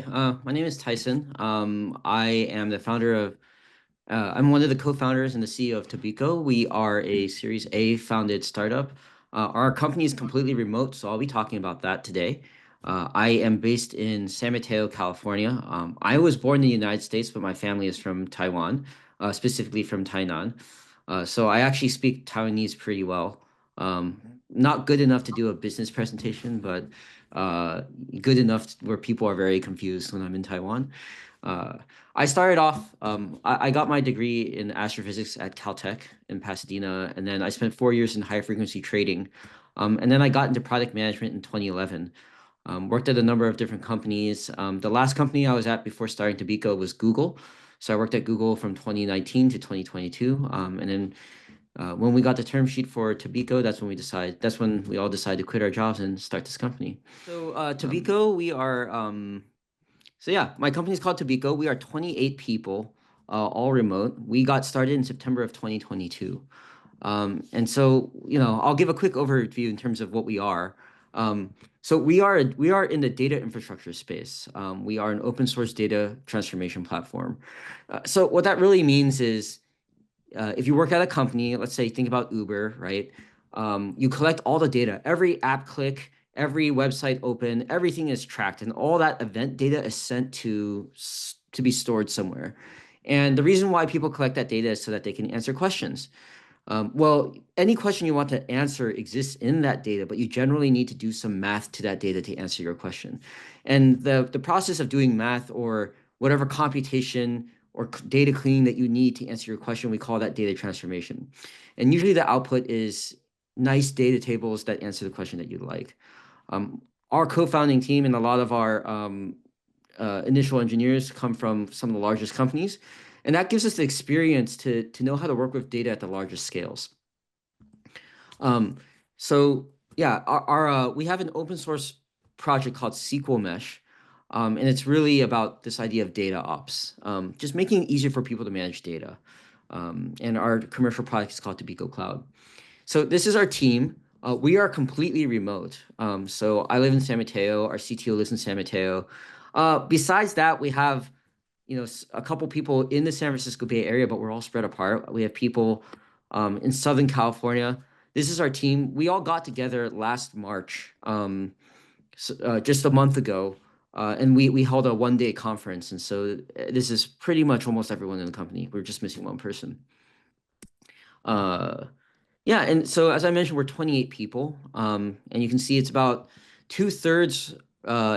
Hi, my name is Tyson. I am the founder of, I'm one of the co-founders and the CEO of Tobiko. We are a Series A founded startup. Our company is completely remote, so I'll be talking about that today. I am based in San Mateo, California. I was born in the United States, but my family is from Taiwan, specifically from Tainan. So I actually speak Taiwanese pretty well. Not good enough to do a business presentation, but uh, good enough where people are very confused when I'm in Taiwan. Uh, I started off, I got my degree in astrophysics at Caltech in Pasadena, and then I spent 4 years in high frequency trading. And then I got into product management in 2011. Worked at a number of different companies. The last company I was at before starting Tobiko was Google. So I worked at Google from 2019 to 2022. And then when we got the term sheet for Tobiko, that's when we all decided to quit our jobs and start this company. So Tobiko, my company is called Tobiko. We are 28 people, all remote. We got started in September of 2022. And so, I'll give a quick overview in terms of what we are. So we are in the data infrastructure space. We are an open source data transformation platform. So what that really means is, if you work at a company, let's say think about Uber, right? You collect all the data, every app click, every website open, everything is tracked, and all that event data is sent to be stored somewhere. And the reason why people collect that data is so that they can answer questions. Well, any question you want to answer exists in that data, but you generally need to do some math to that data to answer your question. And the process of doing math or whatever computation or data cleaning that you need to answer your question, we call that data transformation. And usually the output is nice data tables that answer the question that you'd like. Our co-founding team and a lot of our initial engineers come from some of the largest companies. And that gives us the experience to know how to work with data at the largest scales. We have an open source project called SQL Mesh. And it's really about this idea of data ops, just making it easier for people to manage data. And our commercial product is called Tobiko Cloud. So this is our team. We are completely remote. So I live in San Mateo. Our CTO lives in San Mateo. Besides that, we have a couple people in the San Francisco Bay Area, but we're all spread apart. We have people in Southern California. This is our team. We all got together last March, just a month ago, and we held a one-day conference. And so this is pretty much almost everyone in the company. We're just missing one person. And so as I mentioned, we're 28 people, and you can see it's about 2/3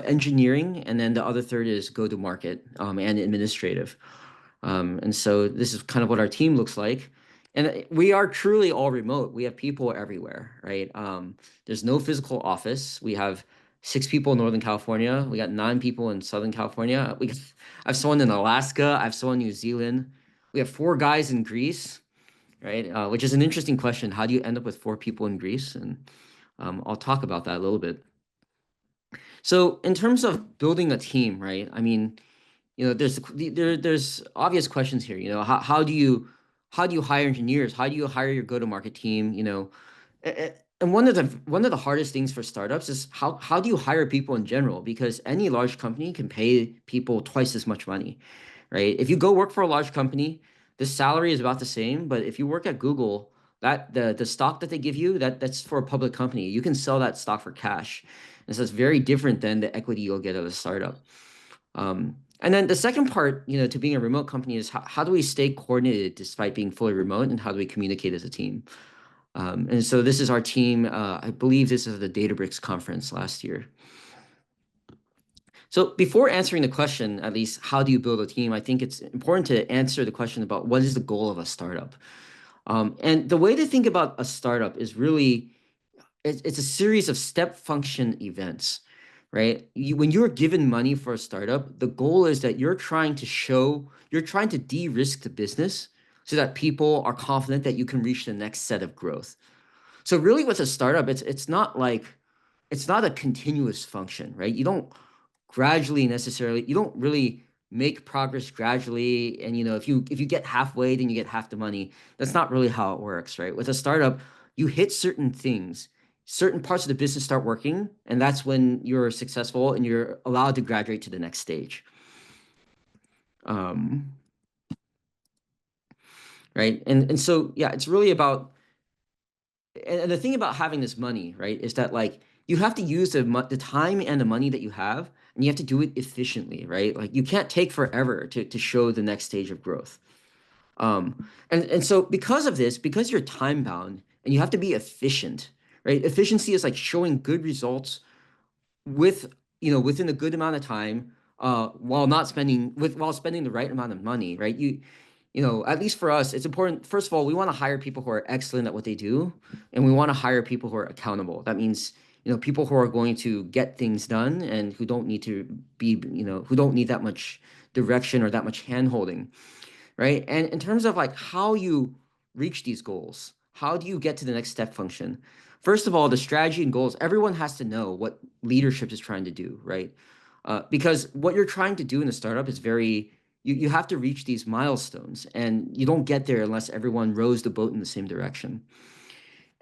engineering, and then the other third is go-to-market and administrative. And so this is kind of what our team looks like. And we are truly all remote. We have people everywhere, right? There's no physical office. We have 6 people in Northern California. We got 9 people in Southern California. I have someone in Alaska. I have someone in New Zealand. We have 4 guys in Greece, right? Which is an interesting question. How do you end up with 4 people in Greece? And I'll talk about that a little bit. So in terms of building a team, right? I mean, there's obvious questions here. How do you hire engineers? How do you hire your go-to-market team? And one of the hardest things for startups is how do you hire people in general? Because any large company can pay people twice as much money, right? If you go work for a large company, the salary is about the same, but if you work at Google, that the stock that they give you, that's for a public company. You can sell that stock for cash. And so it's very different than the equity you'll get at a startup. And then the second part, to being a remote company is how do we stay coordinated despite being fully remote, and how do we communicate as a team? And so this is our team. I believe this is the Databricks conference last year. So before answering the question, at least, how do you build a team? I think it's important to answer the question about what is the goal of a startup. And the way to think about a startup is really, it's a series of step function events, right? When you're given money for a startup, the goal is that you're trying to de-risk the business so that people are confident that you can reach the next set of growth. So really with a startup, it's not a continuous function, right? You don't really make progress gradually. And if you get halfway, then you get half the money. That's not really how it works, right? With a startup, you hit certain things certain parts of the business start working, and that's when you're successful and you're allowed to graduate to the next stage. Right. And so, yeah, it's really about, and the thing about having this money, right, is that like you have to use the time and the money that you have, and you have to do it efficiently, right? Like you can't take forever to show the next stage of growth. And so because of this, because you're time bound and you have to be efficient, right? Efficiency is like showing good results with, within a good amount of time, while spending the right amount of money, right? At least for us, it's important. First of all, we want to hire people who are excellent at what they do, and we want to hire people who are accountable. That means, people who are going to get things done and who don't need to be, who don't need that much direction or that much hand holding, right? And in terms of like how you reach these goals, how do you get to the next step function? First of all, the strategy and goals, everyone has to know what leadership is trying to do, right? Because what you're trying to do in a startup is you have to reach these milestones, and you don't get there unless everyone rows the boat in the same direction.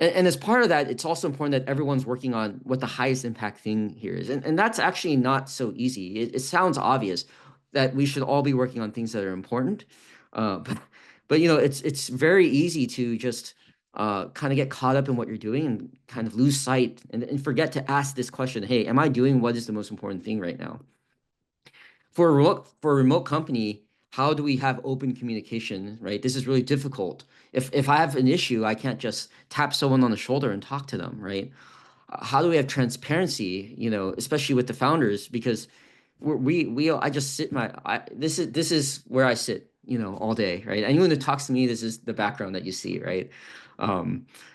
And as part of that, it's also important that everyone's working on what the highest impact thing here is. And that's actually not so easy. It sounds obvious that we should all be working on things that are important. But it's very easy to just kind of get caught up in what you're doing and kind of lose sight and forget to ask this question, hey, am I doing what is the most important thing right now? For a remote company, how do we have open communication, right? This is really difficult. If I have an issue, I can't just tap someone on the shoulder and talk to them, right? How do we have transparency, especially with the founders? Because I just sit this is where I sit, all day, right? Anyone who talks to me, this is the background that you see, right?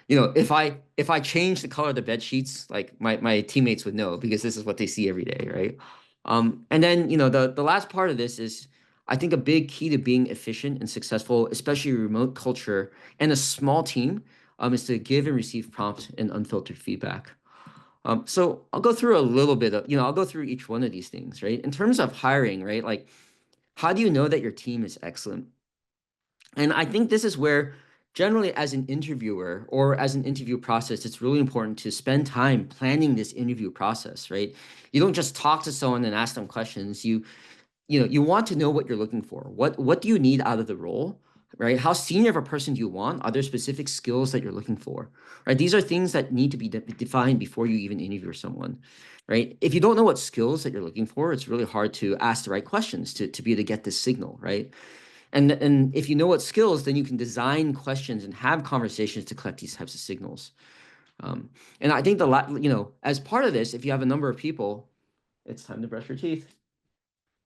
If I change the color of the bed sheets, like my teammates would know because this is what they see every day, right? And then, the last part of this is, I think a big key to being efficient and successful, especially remote culture and a small team, is to give and receive prompt and unfiltered feedback. So I'll go through a little bit of, I'll go through each one of these things, right? In terms of hiring, right? Like, how do you know that your team is excellent? And I think this is where generally as an interviewer or as an interview process, it's really important to spend time planning this interview process, right? You don't just talk to someone and ask them questions. You want to know what you're looking for. What do you need out of the role, right? How senior of a person do you want? Are there specific skills that you're looking for, right? These are things that need to be defined before you even interview someone, right? If you don't know what skills that you're looking for, it's really hard to ask the right questions to be able to get this signal, right? And if you know what skills, then you can design questions and have conversations to collect these types of signals. And I think as part of this, if you have a number of people, it's time to brush your teeth.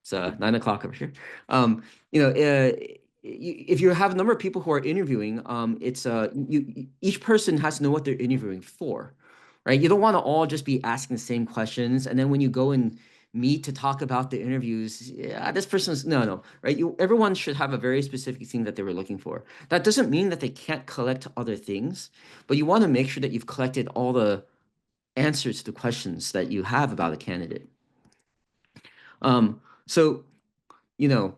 It's 9 o'clock over here. If you have a number of people who are interviewing, each person has to know what they're interviewing for, right? You don't want to all just be asking the same questions, and then when you go and meet to talk about the interviews, yeah, this person's no, right? Everyone should have a very specific thing that they were looking for. That doesn't mean that they can't collect other things, but you want to make sure that you've collected all the answers to the questions that you have about a candidate. So, the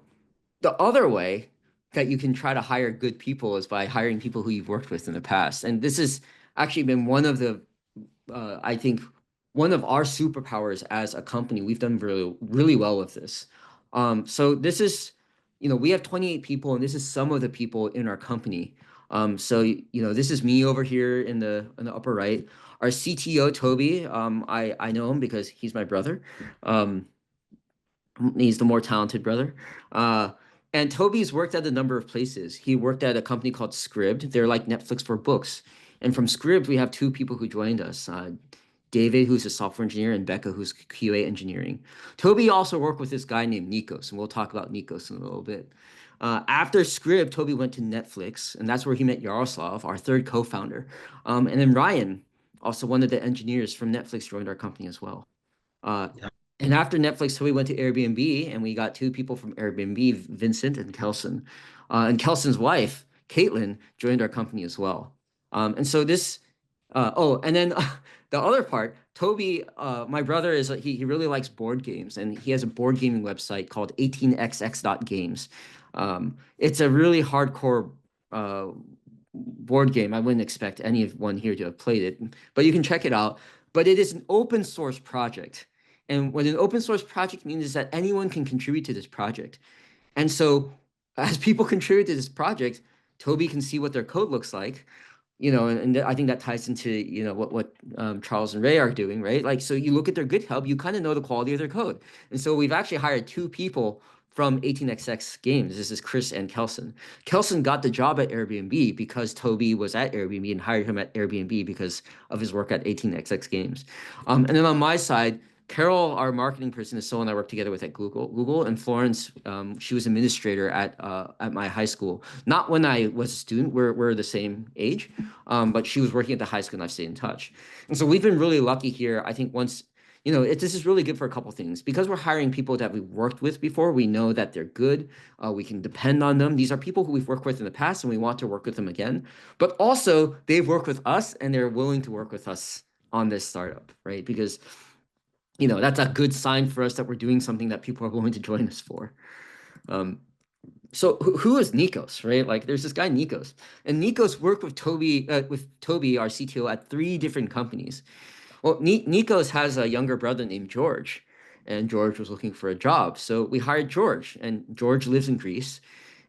other way that you can try to hire good people is by hiring people who you've worked with in the past. And this has actually been one of I think, one of our superpowers as a company. We've done really, really well with this. So this is, we have 28 people, and this is some of the people in our company. So, this is me over here in the upper right. Our CTO, Toby, I know him because he's my brother. He's the more talented brother. And Toby's worked at a number of places. He worked at a company called Scribd. They're like Netflix for books. And from Scribd, we have two people who joined us. David, who's a software engineer, and Becca, who's QA engineering. Toby also worked with this guy named Nikos, and we'll talk about Nikos in a little bit. After Scribd, Toby went to Netflix, and that's where he met Yaroslav, our third co-founder. And then Ryan, also one of the engineers from Netflix, joined our company as well. And after Netflix, we went to Airbnb, and we got two people from Airbnb, Vincent and Kelson. And Kelson's wife, Caitlin, joined our company as well. And so this, and then the other part, Toby, my brother, he really likes board games, and he has a board gaming website called 18xx.games. It's a really hardcore board game. I wouldn't expect anyone here to have played it, but you can check it out. But it is an open source project. And what an open source project means is that anyone can contribute to this project. And so as people contribute to this project, Toby can see what their code looks like, and I think that ties into, what Charles and Ray are doing, right? Like, so you look at their GitHub, you kind of know the quality of their code. And so we've actually hired 2 people from 18xx Games. This is Chris and Kelson. Kelson got the job at Airbnb because Toby was at Airbnb and hired him at Airbnb because of his work at 18xx Games. And then on my side, Carol, our marketing person, is someone I worked together with at Google, and Florence, she was administrator at my high school. Not when I was a student, we're the same age, but she was working at the high school and I've stayed in touch. And so we've been really lucky here. I think once, this is really good for a couple things. Because we're hiring people that we've worked with before, we know that they're good. We can depend on them. These are people who we've worked with in the past and we want to work with them again. But also they've worked with us and they're willing to work with us on this startup, right? Because that's a good sign for us that we're doing something that people are willing to join us for. So who is Nikos, right? Like there's this guy Nikos, and Nikos worked with Toby, our CTO, at 3 different companies. Well, Nikos has a younger brother named George, and George was looking for a job. So we hired George, and George lives in Greece,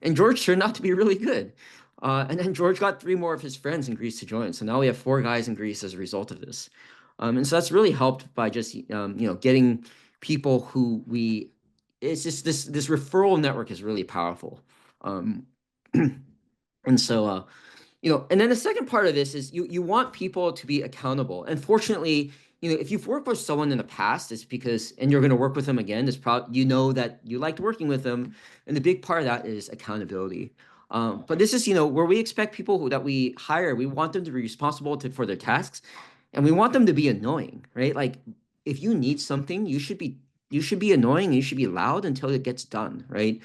and George turned out to be really good. And then George got 3 more of his friends in Greece to join. So now we have 4 guys in Greece as a result of this. And so that's really helped by just, getting people who it's just this referral network is really powerful. And so, and then the second part of this is you want people to be accountable. And fortunately, if you've worked with someone in the past, it's because, and you're going to work with them again, it's probably, that you liked working with them. And the big part of that is accountability. But this is, where we expect people that we hire, we want them to be responsible for their tasks. And we want them to be annoying, right? Like if you need something, you should be annoying, you should be loud until it gets done, right?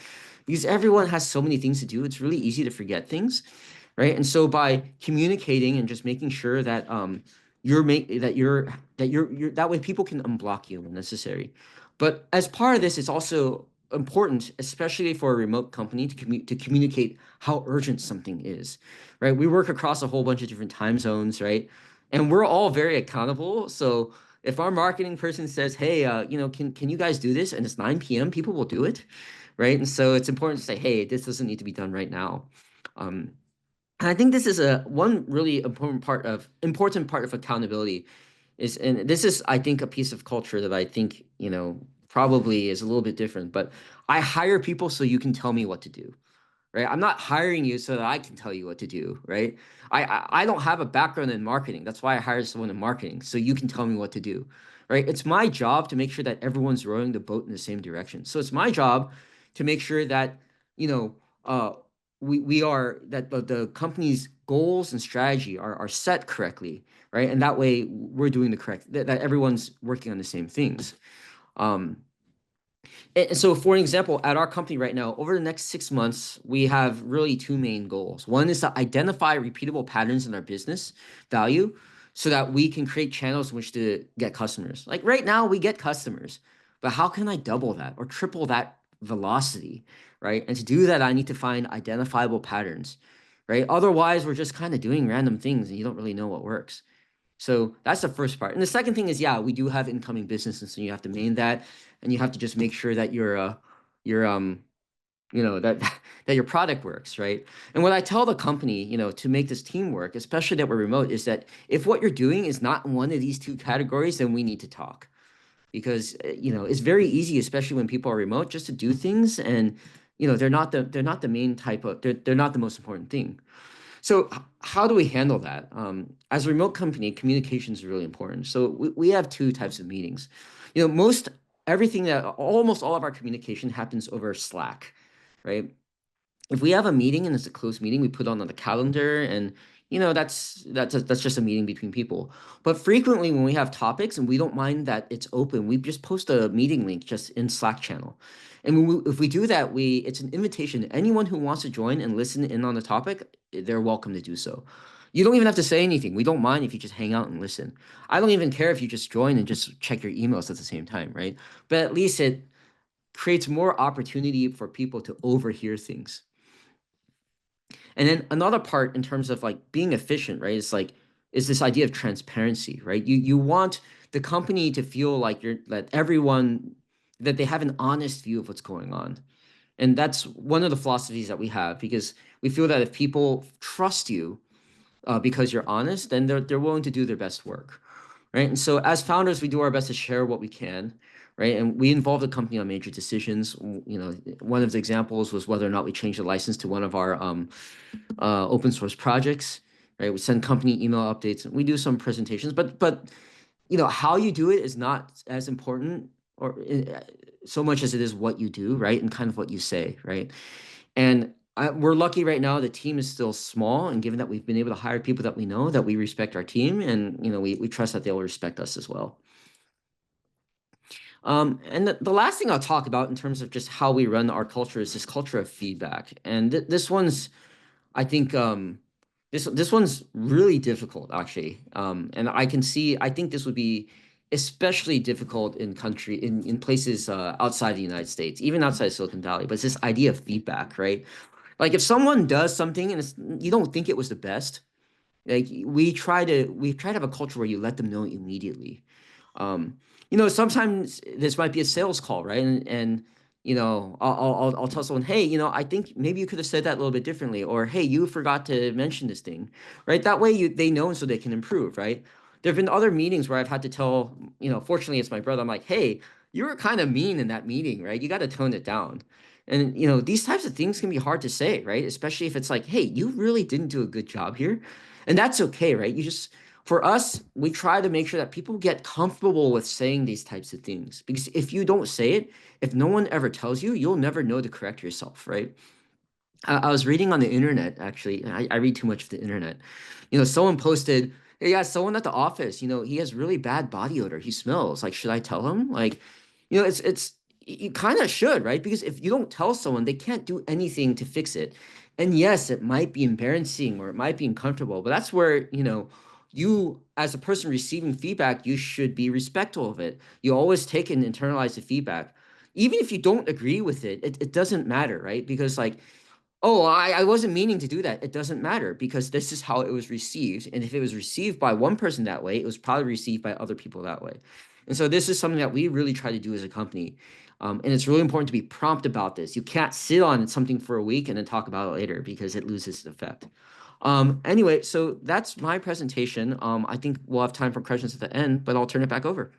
Because everyone has so many things to do, it's really easy to forget things, right? And so by communicating and just making sure that that way people can unblock you when necessary. But as part of this, it's also important, especially for a remote company, to communicate how urgent something is, right? We work across a whole bunch of different time zones, right? And we're all very accountable. So if our marketing person says, hey, can you guys do this? And it's 9 p.m., people will do it, right? And so it's important to say, hey, this doesn't need to be done right now. And I think this is one really important part of accountability and this is, I think, a piece of culture that I think, probably is a little bit different, but I hire people so you can tell me what to do. Right? I'm not hiring you so that I can tell you what to do, right? I don't have a background in marketing. That's why I hired someone in marketing, so you can tell me what to do, right? It's my job to make sure that everyone's rowing the boat in the same direction. So it's my job to make sure that, we are, that the company's goals and strategy are set correctly, right? And that way we're doing the correct, that everyone's working on the same things. And so for an example, at our company right now, over the next 6 months, we have really 2 main goals. One is to identify repeatable patterns in our business value so that we can create channels in which to get customers. Like right now, we get customers, but how can I double that or triple that velocity, right? And to do that, I need to find identifiable patterns, right? Otherwise, we're just kind of doing random things and you don't really know what works. So that's the first part. And the second thing is, yeah, we do have incoming business, and so you have to main that, and you have to just make sure that that that your product works, right? And what I tell the company, to make this team work, especially that we're remote, is that if what you're doing is not in one of these 2 categories, then we need to talk. Because it's very easy, especially when people are remote, just to do things, and they're not the main type of they're not the most important thing. So how do we handle that? As a remote company, communication is really important. So we have 2 types of meetings. Almost all of our communication happens over Slack, right? If we have a meeting and it's a closed meeting, we put on the calendar, and that's just a meeting between people. But frequently when we have topics and we don't mind that it's open, we just post a meeting link just in Slack channel. And if we do that, it's an invitation. Anyone who wants to join and listen in on the topic, they're welcome to do so. You don't even have to say anything. We don't mind if you just hang out and listen. I don't even care if you just join and just check your emails at the same time, right? But at least it creates more opportunity for people to overhear things. And then another part in terms of like being efficient, right? Is this idea of transparency, right? You want the company to feel like that they have an honest view of what's going on. And that's one of the philosophies that we have, because we feel that if people trust you because you're honest, then they're willing to do their best work, right? And so as founders, we do our best to share what we can, right? And we involve the company on major decisions. One of the examples was whether or not we changed the license to one of our open source projects, right? We send company email updates, and we do some presentations, but how you do it is not as important or so much as it is what you do, right? And kind of what you say, right? And we're lucky right now. The team is still small, and given that we've been able to hire people that we know, that we respect our team, and we trust that they will respect us as well. And the last thing I'll talk about in terms of just how we run our culture is this culture of feedback. And this one's, I think, this one's really difficult, actually. And I think this would be especially difficult in places outside the United States, even outside Silicon Valley. But it's this idea of feedback, right? Like if someone does something and you don't think it was the best, like we try to have a culture where you let them know immediately. Um, Sometimes this might be a sales call, right? And I'll tell someone, hey, I think maybe you could have said that a little bit differently, or hey, you forgot to mention this thing, right? That way they know, and so they can improve, right? There have been other meetings where I've had to tell, fortunately it's my brother. I'm like, hey, you were kind of mean in that meeting, right? You got to tone it down. And these types of things can be hard to say, right? Especially if it's like, hey, you really didn't do a good job here. And that's okay, right? For us, we try to make sure that people get comfortable with saying these types of things. Because if you don't say it, if no one ever tells you, you'll never know to correct yourself, right? I was reading on the internet, actually. I read too much of the internet. Someone posted, "Hey, yeah, someone at the office, he has really bad body odor. He smells. Like, should I tell him?" Like, you kind of should, right? Because if you don't tell someone, they can't do anything to fix it. And yes, it might be embarrassing or it might be uncomfortable, but that's where, you as a person receiving feedback, you should be respectful of it. You always take and internalize the feedback. Even if you don't agree with it doesn't matter, right? Because like, oh, I wasn't meaning to do that. It doesn't matter because this is how it was received. And if it was received by one person that way, it was probably received by other people that way. And so this is something that we really try to do as a company. And it's really important to be prompt about this. You can't sit on something for a week and then talk about it later because it loses its effect. Anyway, so that's my presentation. I think we'll have time for questions at the end, but I'll turn it back over.